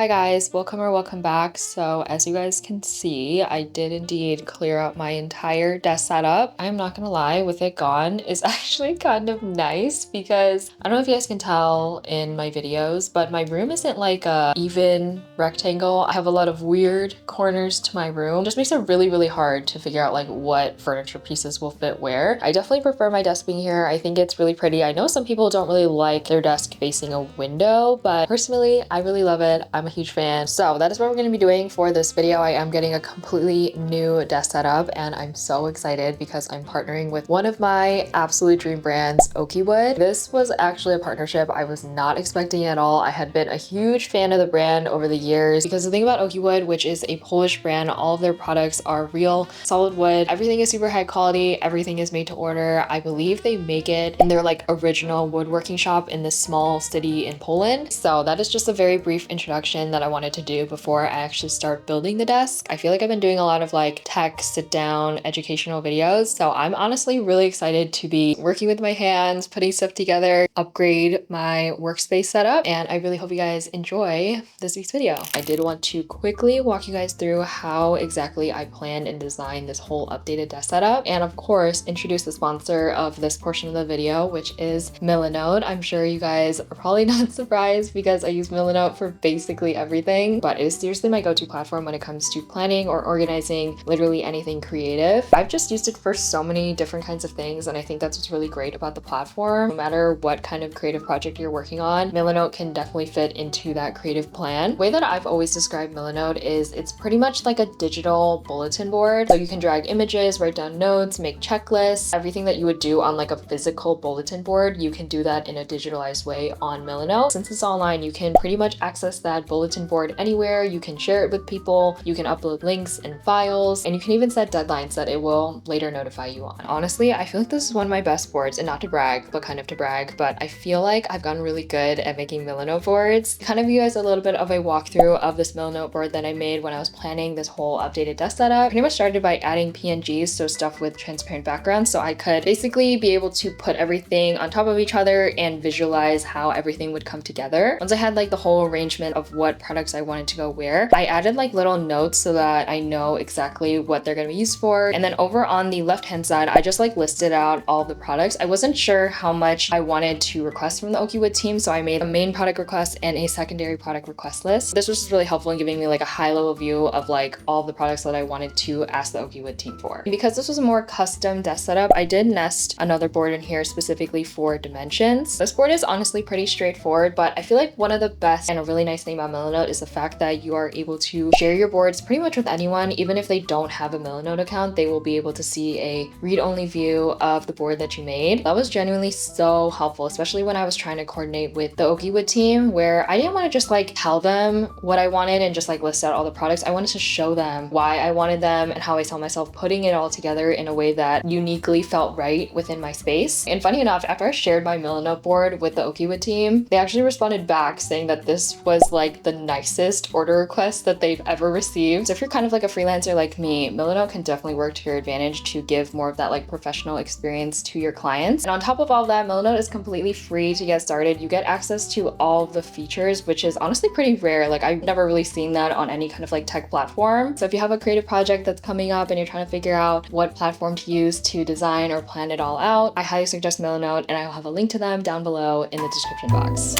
Hi guys, welcome back. So as you guys can see, I did indeed clear out my entire desk setup. I'm not gonna lie, with it gone is actually kind of nice because I don't know if you guys can tell in my videos, but my room isn't like a even rectangle. I have a lot of weird corners to my room. It just makes it really hard to figure out like what furniture pieces will fit where. I definitely prefer my desk being here. I think it's really pretty. I know some people don't really like their desk facing a window, but personally, I really love it. I'm a huge fan. So that is what we're going to be doing for this video. I am getting a completely new desk setup and I'm so excited because I'm partnering with one of my absolute dream brands, Oakywood. This was actually a partnership I was not expecting at all. I had been a huge fan of the brand over the years because the thing about Oakywood, which is a Polish brand, all of their products are real solid wood. Everything is super high quality. Everything is made to order. I believe they make it in their like original woodworking shop in this small city in Poland. So that is just a very brief introduction that I wanted to do before I actually start building the desk. I feel like I've been doing a lot of like tech sit down educational videos. So I'm honestly really excited to be working with my hands, putting stuff together, upgrade my workspace setup. And I really hope you guys enjoy this week's video. I did want to quickly walk you guys through how exactly I planned and designed this whole updated desk setup. And of course, introduce the sponsor of this portion of the video, which is Milanote. I'm sure you guys are probably not surprised because I use Milanote for basically everything, but it is seriously my go-to platform when it comes to planning or organizing literally anything creative. I've just used it for so many different kinds of things, and I think that's what's really great about the platform. No matter what kind of creative project you're working on, Milanote can definitely fit into that creative plan. The way that I've always described Milanote is it's pretty much like a digital bulletin board. So you can drag images, write down notes, make checklists, everything that you would do on like a physical bulletin board, you can do that in a digitalized way on Milanote. Since it's online, you can pretty much access that bulletin board anywhere. You can share it with people, you can upload links and files, and you can even set deadlines that it will later notify you on. Honestly, I feel like this is one of my best boards, and not to brag, but kind of to brag, but I feel like I've gotten really good at making Milanote boards. Kind of give you guys a little bit of a walkthrough of this Milanote board that I made when I was planning this whole updated desk setup. Pretty much started by adding PNGs, so stuff with transparent backgrounds, so I could basically be able to put everything on top of each other and visualize how everything would come together. Once I had like the whole arrangement of what products I wanted to go where, I added like little notes so that I know exactly what they're going to be used for. And then over on the left hand side, I just like listed out all the products. I wasn't sure how much I wanted to request from the Oakywood team, so I made a main product request and a secondary product request list. This was just really helpful in giving me like a high level view of like all the products that I wanted to ask the Oakywood team for. And because this was a more custom desk setup, I did nest another board in here specifically for dimensions. This board is honestly pretty straightforward, but I feel like one of the best and a really nice thing about Milanote is the fact that you are able to share your boards pretty much with anyone. Even if they don't have a Milanote account, they will be able to see a read-only view of the board that you made. That was genuinely so helpful, especially when I was trying to coordinate with the Oakywood team, where I didn't want to just like tell them what I wanted and just like list out all the products. I wanted to show them why I wanted them and how I saw myself putting it all together in a way that uniquely felt right within my space. And funny enough, after I shared my Milanote board with the Oakywood team, they actually responded back saying that this was like the nicest order request that they've ever received. So if you're kind of like a freelancer like me, Milanote can definitely work to your advantage to give more of that like professional experience to your clients. And on top of all that, Milanote is completely free to get started. You get access to all of the features, which is honestly pretty rare. Like I've never really seen that on any kind of like tech platform. So if you have a creative project that's coming up and you're trying to figure out what platform to use to design or plan it all out, I highly suggest Milanote, and I will have a link to them down below in the description box.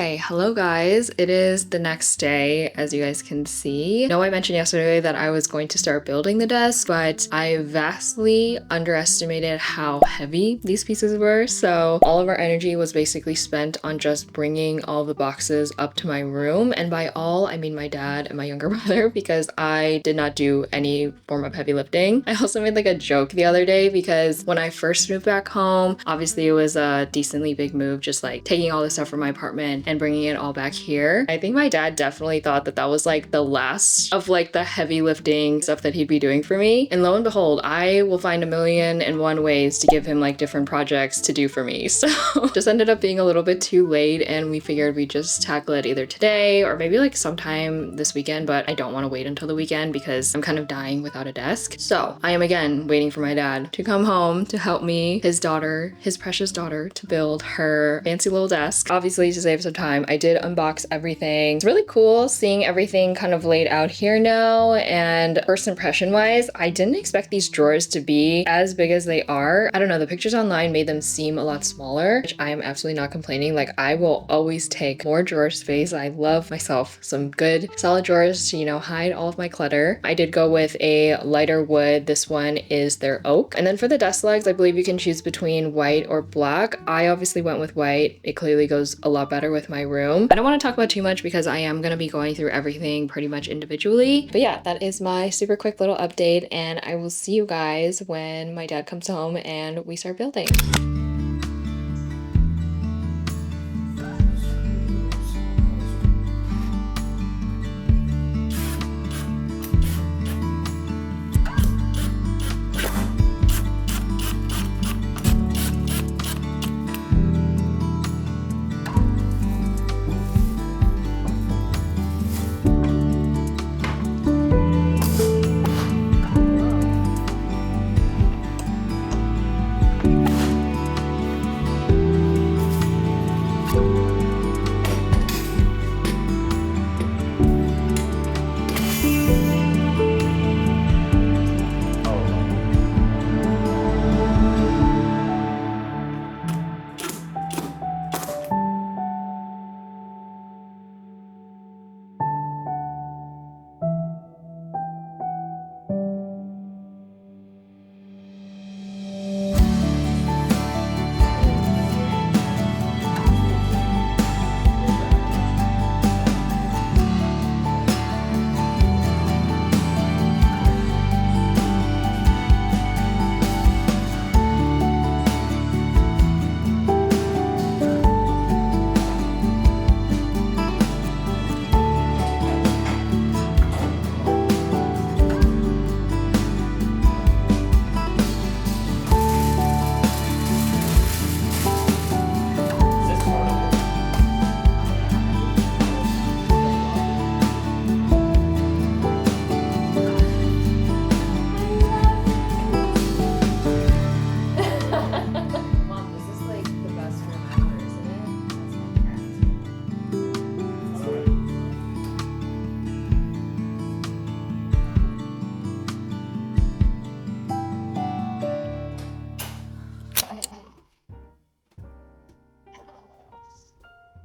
Okay, hello guys. It is the next day, as you guys can see. I know I mentioned yesterday that I was going to start building the desk, but I vastly underestimated how heavy these pieces were. So all of our energy was basically spent on just bringing all the boxes up to my room. And by all, I mean my dad and my younger brother, because I did not do any form of heavy lifting. I also made like a joke the other day because when I first moved back home, obviously it was a decently big move, just like taking all the stuff from my apartment and bringing it all back here. I think my dad definitely thought that that was like the last of like the heavy lifting stuff that he'd be doing for me. And lo and behold, I will find 1,000,001 ways to give him like different projects to do for me. So just ended up being a little bit too late, and we figured we'd just tackle it either today or maybe like sometime this weekend, but I don't want to wait until the weekend because I'm kind of dying without a desk. So I am again waiting for my dad to come home to help me, his daughter, his precious daughter, to build her fancy little desk. Obviously, to save some time, I did unbox everything. It's really cool seeing everything kind of laid out here now, and first impression wise, I didn't expect these drawers to be as big as they are. I don't know, the pictures online made them seem a lot smaller, which I am absolutely not complaining. Like, I will always take more drawer space. I love myself some good solid drawers to, you know, hide all of my clutter. I did go with a lighter wood. This one is their oak. And then for the desk legs, I believe you can choose between white or black. I obviously went with white. It clearly goes a lot better with my room. I don't want to talk about too much because I am going to be going through everything pretty much individually. But yeah, that is my super quick little update, and I will see you guys when my dad comes home and we start building.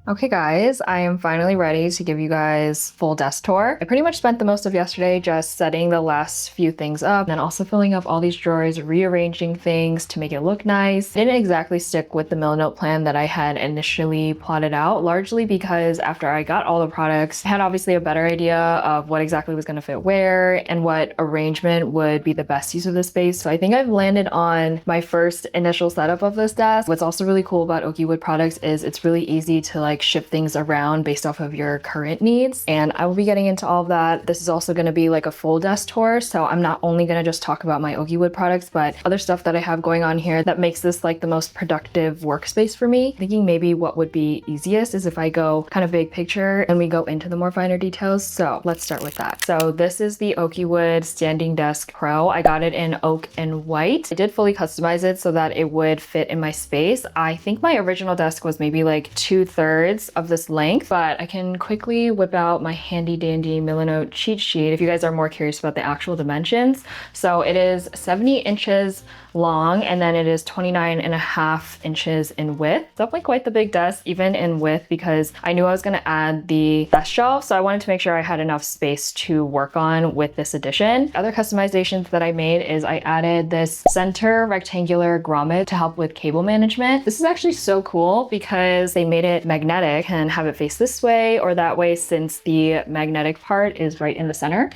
Okay guys, I am finally ready to give you guys full desk tour. I pretty much spent the most of yesterday just setting the last few things up, and then also filling up all these drawers, rearranging things to make it look nice. I didn't exactly stick with the Millinote plan that I had initially plotted out, largely because after I got all the products, I had obviously a better idea of what exactly was going to fit where and what arrangement would be the best use of the space. So I think I've landed on my first initial setup of this desk. What's also really cool about Oakywood products is it's really easy to like shift things around based off of your current needs, and I will be getting into all of that. This is also going to be like a full desk tour, so I'm not only going to just talk about my Oakywood products, but other stuff that I have going on here that makes this like the most productive workspace for me. Thinking maybe what would be easiest is if I go kind of big picture and we go into the more finer details. So let's start with that. So this is the Oakywood Standing Desk Pro. I got it in oak and white. I did fully customize it so that it would fit in my space. I think my original desk was maybe like 2/3 boards of this length, but I can quickly whip out my handy dandy Milanote cheat sheet if you guys are more curious about the actual dimensions. So it is 70 inches long, and then it is 29.5 inches in width. Definitely quite the big desk, even in width, because I knew I was going to add the desk shelf, so I wanted to make sure I had enough space to work on with this addition. Other customizations that I made is I added this center rectangular grommet to help with cable management. This is actually so cool because they made it magnetic and have it face this way or that way, since the magnetic part is right in the center.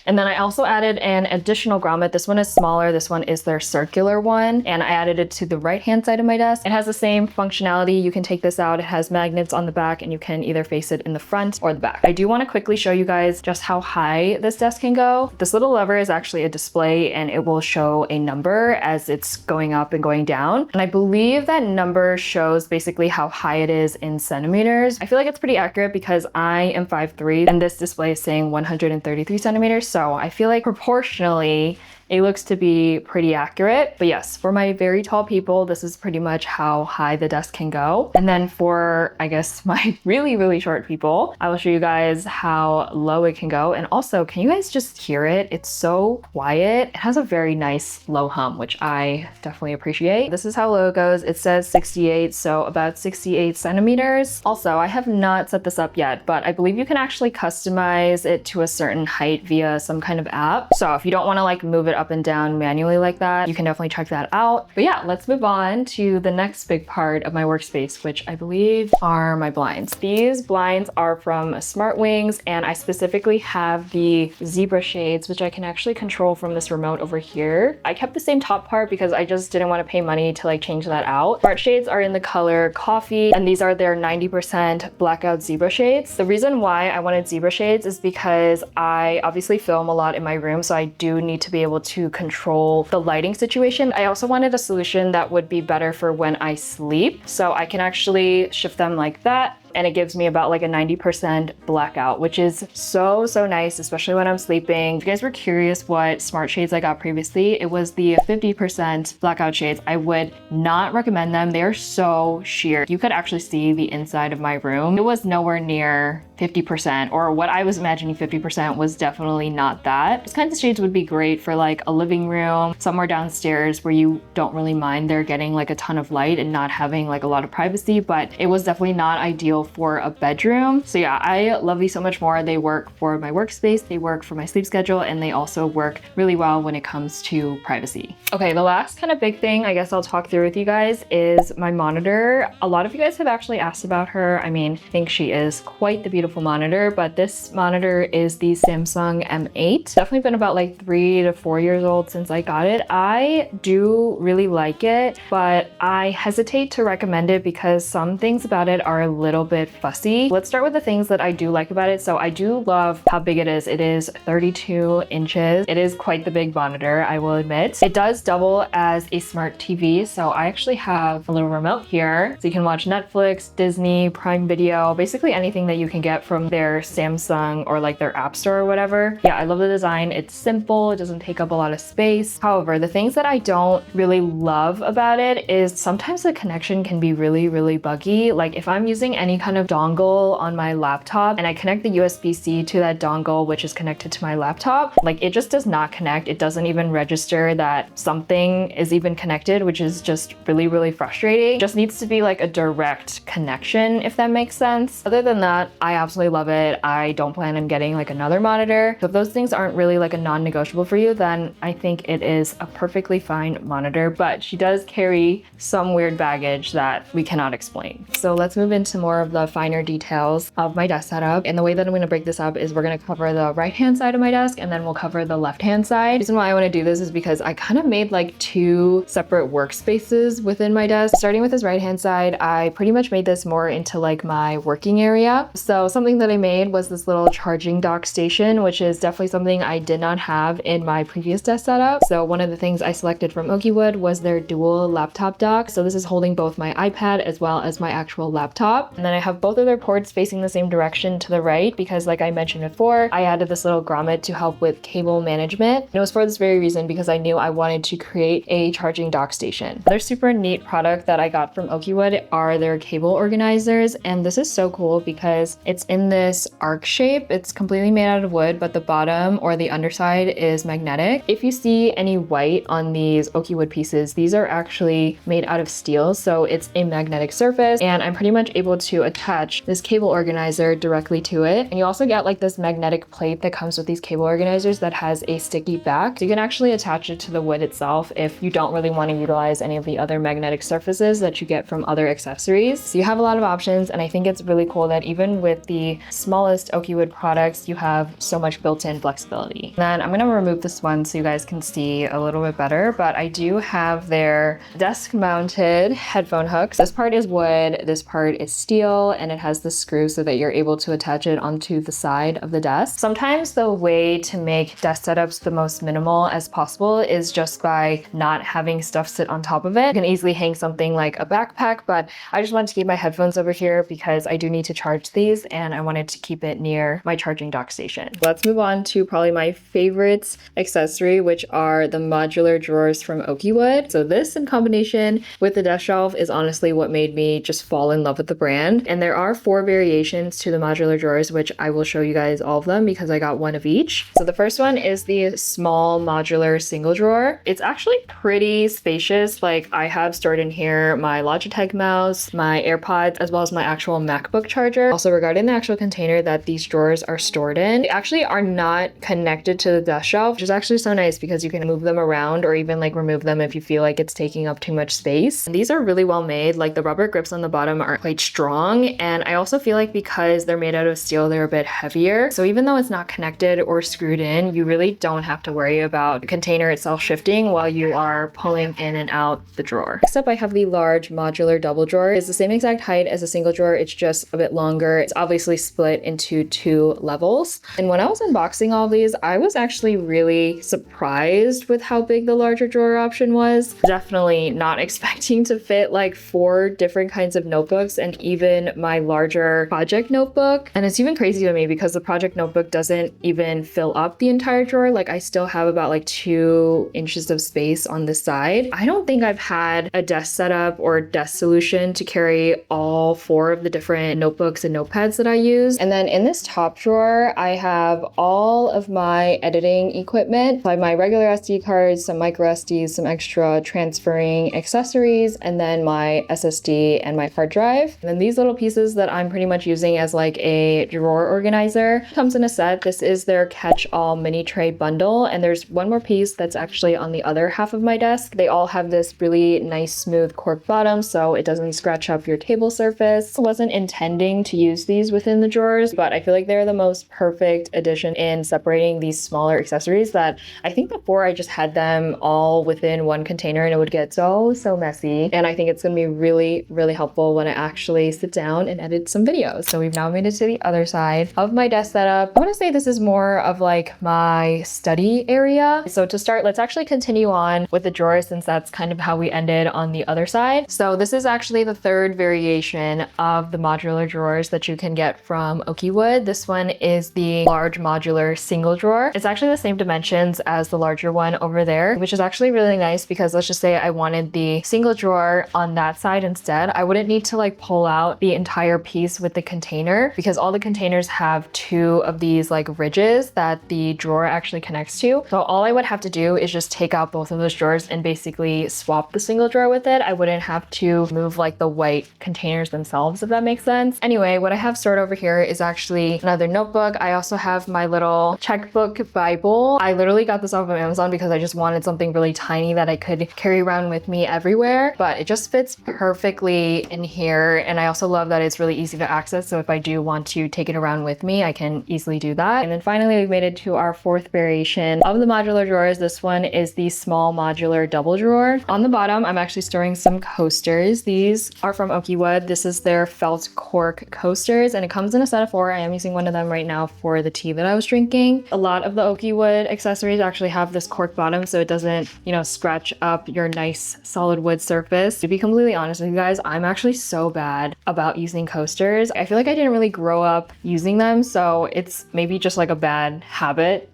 And then I also added an additional grommet. This one is smaller. This one is their circular one, and I added it to the right hand side of my desk. It has the same functionality. You can take this out. It has magnets on the back, and you can either face it in the front or the back. I do want to quickly show you guys just how high this desk can go. This little lever is actually a display, and it will show a number as it's going up and going down. And I believe that number shows basically how high it is in centimeters. I feel like it's pretty accurate because I am 5'3", and this display is saying 133 centimeters. So I feel like proportionally, it looks to be pretty accurate. But yes, for my very tall people, this is pretty much how high the desk can go. And then for, I guess, my really, really short people, I will show you guys how low it can go. And also, can you guys just hear it? It's so quiet. It has a very nice low hum, which I definitely appreciate. This is how low it goes. It says 68, so about 68 centimeters. Also, I have not set this up yet, but I believe you can actually customize it to a certain height via some kind of app. So if you don't want to like move it up and down manually like that, you can definitely check that out. But yeah, let's move on to the next big part of my workspace, which I believe are my blinds. These blinds are from Smartwings, and I specifically have the zebra shades, which I can actually control from this remote over here. I kept the same top part because I just didn't want to pay money to like change that out. Smart shades are in the color coffee, and these are their 90% blackout zebra shades. The reason why I wanted zebra shades is because I obviously film a lot in my room, so I do need to be able to control the lighting situation. I also wanted a solution that would be better for when I sleep, so I can actually shift them like that, and it gives me about like a 90% blackout, which is so nice, especially when I'm sleeping. If you guys were curious what smart shades I got previously, it was the 50% blackout shades. I would not recommend them. They are so sheer. You could actually see the inside of my room. It was nowhere near 50%, or what I was imagining 50% was definitely not that. These kinds of shades would be great for like a living room, somewhere downstairs where you don't really mind they're getting like a ton of light and not having like a lot of privacy, but it was definitely not ideal for a bedroom. So yeah, I love these so much more. They work for my workspace, they work for my sleep schedule, and they also work really well when it comes to privacy. Okay, the last kind of big thing I guess I'll talk through with you guys is my monitor. A lot of you guys have actually asked about her. I mean, I think she is quite the beautiful monitor, but this monitor is the Samsung M8. Definitely been about like 3 to 4 years old since I got it. I do really like it, but I hesitate to recommend it because some things about it are a little bit fussy. Let's start with the things that I do like about it. So I do love how big it is. It is 32 inches. It is quite the big monitor, I will admit. It does double as a smart TV. So I actually have a little remote here. So you can watch Netflix, Disney, Prime Video, basically anything that you can get from their Samsung or like their app store or whatever. Yeah, I love the design. It's simple. It doesn't take up a lot of space. However, the things that I don't really love about it is sometimes the connection can be really buggy. Like if I'm using any kind of dongle on my laptop and I connect the USB-C to that dongle, which is connected to my laptop, like it just does not connect. It doesn't even register that something is even connected, which is just really frustrating. Just needs to be like a direct connection, if that makes sense. Other than that, I absolutely love it. I don't plan on getting like another monitor. So if those things aren't really like a non-negotiable for you, then I think it is a perfectly fine monitor, but she does carry some weird baggage that we cannot explain. So let's move into more of the finer details of my desk setup. And the way that I'm going to break this up is we're going to cover the right hand side of my desk, and then we'll cover the left hand side. The reason why I want to do this is because I kind of made like 2 separate workspaces within my desk. Starting with this right hand side, I pretty much made this more into like my working area. So something that I made was this little charging dock station, which is definitely something I did not have in my previous desk setup. So one of the things I selected from Oakywood was their dual laptop dock. So this is holding both my iPad as well as my actual laptop. And then I have both of their ports facing the same direction to the right because, like I mentioned before, I added this little grommet to help with cable management. And it was for this very reason because I knew I wanted to create a charging dock station. Another super neat product that I got from Oakywood are their cable organizers, and this is so cool because it's in this arc shape. It's completely made out of wood, but the bottom or the underside is magnetic. If you see any white on these Oakywood pieces, these are actually made out of steel, so it's a magnetic surface, and I'm pretty much able to attach this cable organizer directly to it. And you also get like this magnetic plate that comes with these cable organizers that has a sticky back. So you can actually attach it to the wood itself if you don't really want to utilize any of the other magnetic surfaces that you get from other accessories. So you have a lot of options, and I think it's really cool that even with the smallest Oakywood products, you have so much built-in flexibility. Then I'm gonna remove this one so you guys can see a little bit better, but I do have their desk-mounted headphone hooks. This part is wood, this part is steel, and it has the screw so that you're able to attach it onto the side of the desk. Sometimes the way to make desk setups the most minimal as possible is just by not having stuff sit on top of it. You can easily hang something like a backpack, but I just wanted to keep my headphones over here because I do need to charge these and I wanted to keep it near my charging dock station. Let's move on to probably my favorite accessory, which are the modular drawers from Oakywood. So this in combination with the desk shelf is honestly what made me just fall in love with the brand. And there are 4 variations to the modular drawers, which I will show you guys all of them because I got one of each. So the first one is the small modular single drawer. It's actually pretty spacious. Like I have stored in here my Logitech mouse, my AirPods, as well as my actual MacBook charger. Also regarding the actual container that these drawers are stored in, they actually are not connected to the desk shelf, which is actually so nice because you can move them around or even like remove them if you feel like it's taking up too much space. And these are really well made. Like the rubber grips on the bottom are quite strong, and I also feel like because they're made out of steel, they're a bit heavier. So even though it's not connected or screwed in, you really don't have to worry about the container itself shifting while you are pulling in and out the drawer. Next up, I have the large modular double drawer. It's the same exact height as a single drawer, it's just a bit longer. It's obviously split into 2 levels. And when I was unboxing all these, I was actually really surprised with how big the larger drawer option was. Definitely not expecting to fit like 4 different kinds of notebooks and even my larger project notebook. And it's even crazy to me because the project notebook doesn't even fill up the entire drawer. Like I still have about like 2 inches of space on this side. I don't think I've had a desk setup or desk solution to carry all 4 of the different notebooks and notepads that I use. And then in this top drawer, I have all of my editing equipment. I have my regular SD cards, some micro SDs, some extra transferring accessories, and then my SSD and my hard drive. And then these little pieces that I'm pretty much using as like a drawer organizer comes in a set. This is their catch-all mini tray bundle, and there's one more piece that's actually on the other half of my desk. They all have this really nice smooth cork bottom so it doesn't scratch up your table surface. I wasn't intending to use these within the drawers, but I feel like they're the most perfect addition in separating these smaller accessories that I think before I just had them all within one container and it would get so messy. And I think it's gonna be really helpful when I actually sit down and edit some videos. So we've now made it to the other side of my desk setup. I want to say this is more of like my study area. So to start, let's actually continue on with the drawers since that's kind of how we ended on the other side. So this is actually the 3rd variation of the modular drawers that you can get from Oakywood. This one is the large modular single drawer. It's actually the same dimensions as the larger one over there, which is actually really nice because let's just say I wanted the single drawer on that side instead. I wouldn't need to like pull out the entire piece with the container because all the containers have 2 of these like ridges that the drawer actually connects to. So all I would have to do is just take out both of those drawers and basically swap the single drawer with it. I wouldn't have to move like the white containers themselves, if that makes sense. Anyway, what I have stored over here is actually another notebook. I also have my little checkbook Bible. I literally got this off of Amazon because I just wanted something really tiny that I could carry around with me everywhere, but it just fits perfectly in here. And I also love that it's really easy to access. So if I do want to take it around with me, I can easily do that. And then finally, we've made it to our 4th variation of the modular drawers. This one is the small modular double drawer. On the bottom, I'm actually storing some coasters. These are from Oakywood. This is their felt cork coasters, and it comes in a set of 4. I am using one of them right now for the tea that I was drinking. A lot of the Oakywood accessories actually have this cork bottom so it doesn't, you know, scratch up your nice solid wood surface. To be completely honest with you guys, I'm actually so bad about about using coasters. I feel like I didn't really grow up using them, so it's maybe just like a bad habit.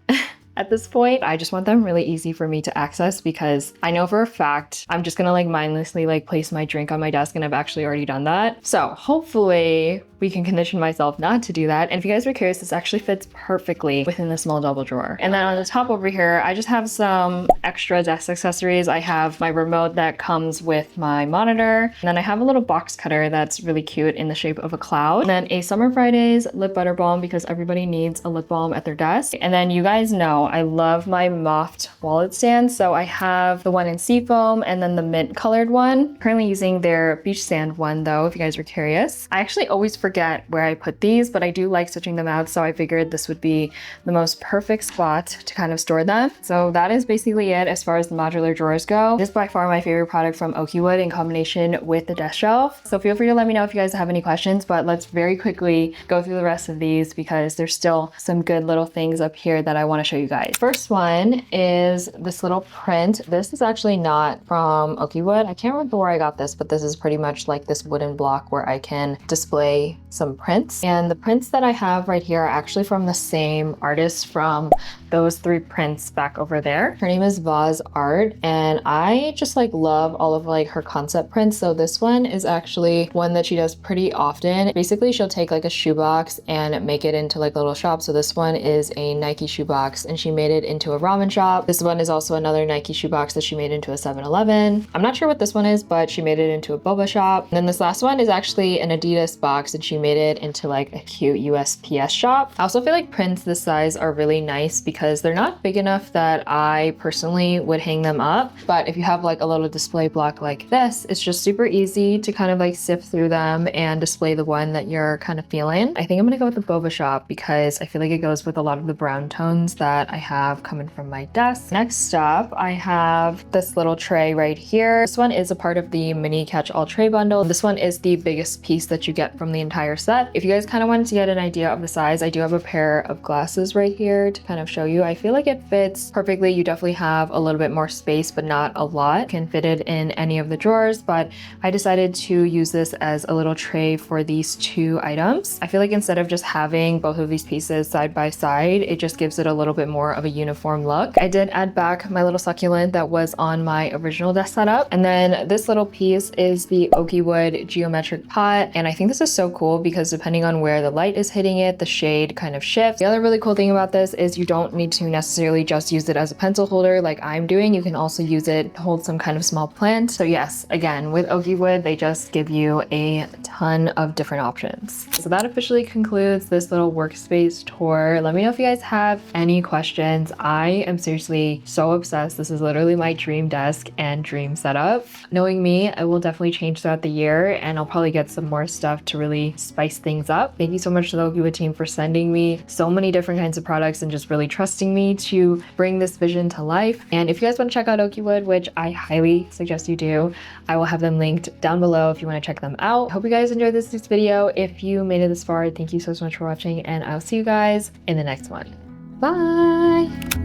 At this point, I just want them really easy for me to access because I know for a fact I'm just gonna like mindlessly like place my drink on my desk, and I've actually already done that. So hopefully we can condition myself not to do that. And if you guys were curious, this actually fits perfectly within the small double drawer. And then on the top over here, I just have some extra desk accessories. I have my remote that comes with my monitor. And then I have a little box cutter that's really cute in the shape of a cloud. And then a Summer Fridays lip butter balm because everybody needs a lip balm at their desk. And then you guys know I love my Moft wallet stand. So I have the one in seafoam and then the mint colored one. Currently using their beach sand one though, if you guys were curious. I actually always forget where I put these, but I do like switching them out. So I figured this would be the most perfect spot to kind of store them. So that is basically it as far as the modular drawers go. This is by far my favorite product from Oakywood in combination with the desk shelf. So feel free to let me know if you guys have any questions, but let's very quickly go through the rest of these because there's still some good little things up here that I want to show you guys. First one is this little print. This is actually not from Oakywood. I can't remember where I got this, but this is pretty much like this wooden block where I can display some prints. And the prints that I have right here are actually from the same artist from those 3 prints back over there. Her name is Vaz Art, and I just like love all of like her concept prints. So this one is actually one that she does pretty often. Basically, she'll take like a shoebox and make it into like a little shop. So this one is a Nike shoebox and she made it into a ramen shop. This one is also another Nike shoebox that she made into a 7-Eleven. I'm not sure what this one is, but she made it into a boba shop. And then this last one is actually an Adidas box and she made it into like a cute USPS shop. I also feel like prints this size are really nice because they're not big enough that I personally would hang them up. But if you have like a little display block like this, it's just super easy to kind of like sift through them and display the one that you're kind of feeling. I think I'm gonna go with the boba shop because I feel like it goes with a lot of the brown tones that I have coming from my desk. Next up, I have this little tray right here. This one is a part of the mini catch-all tray bundle. This one is the biggest piece that you get from the entire set. If you guys kind of wanted to get an idea of the size, I do have a pair of glasses right here to kind of show you. I feel like it fits perfectly. You definitely have a little bit more space, but not a lot. You can fit it in any of the drawers, but I decided to use this as a little tray for these 2 items. I feel like instead of just having both of these pieces side by side, it just gives it a little bit more of a uniform look. I did add back my little succulent that was on my original desk setup. And then this little piece is the Oakywood geometric pot. And I think this is so cool because depending on where the light is hitting it, the shade kind of shifts. The other really cool thing about this is you don't need to necessarily just use it as a pencil holder like I'm doing. You can also use it to hold some kind of small plant. So yes, again, with Oakywood, they just give you a ton of different options. So that officially concludes this little workspace tour. Let me know if you guys have any questions. I am seriously so obsessed. This is literally my dream desk and dream setup. Knowing me, I will definitely change throughout the year and I'll probably get some more stuff to really spice things up. Thank you so much to the Oakywood team for sending me so many different kinds of products and just really trusting me to bring this vision to life. And if you guys want to check out Oakywood, which I highly suggest you do, I will have them linked down below if you want to check them out. I hope you guys enjoyed this video. If you made it this far, thank you so much for watching and I'll see you guys in the next one. Bye!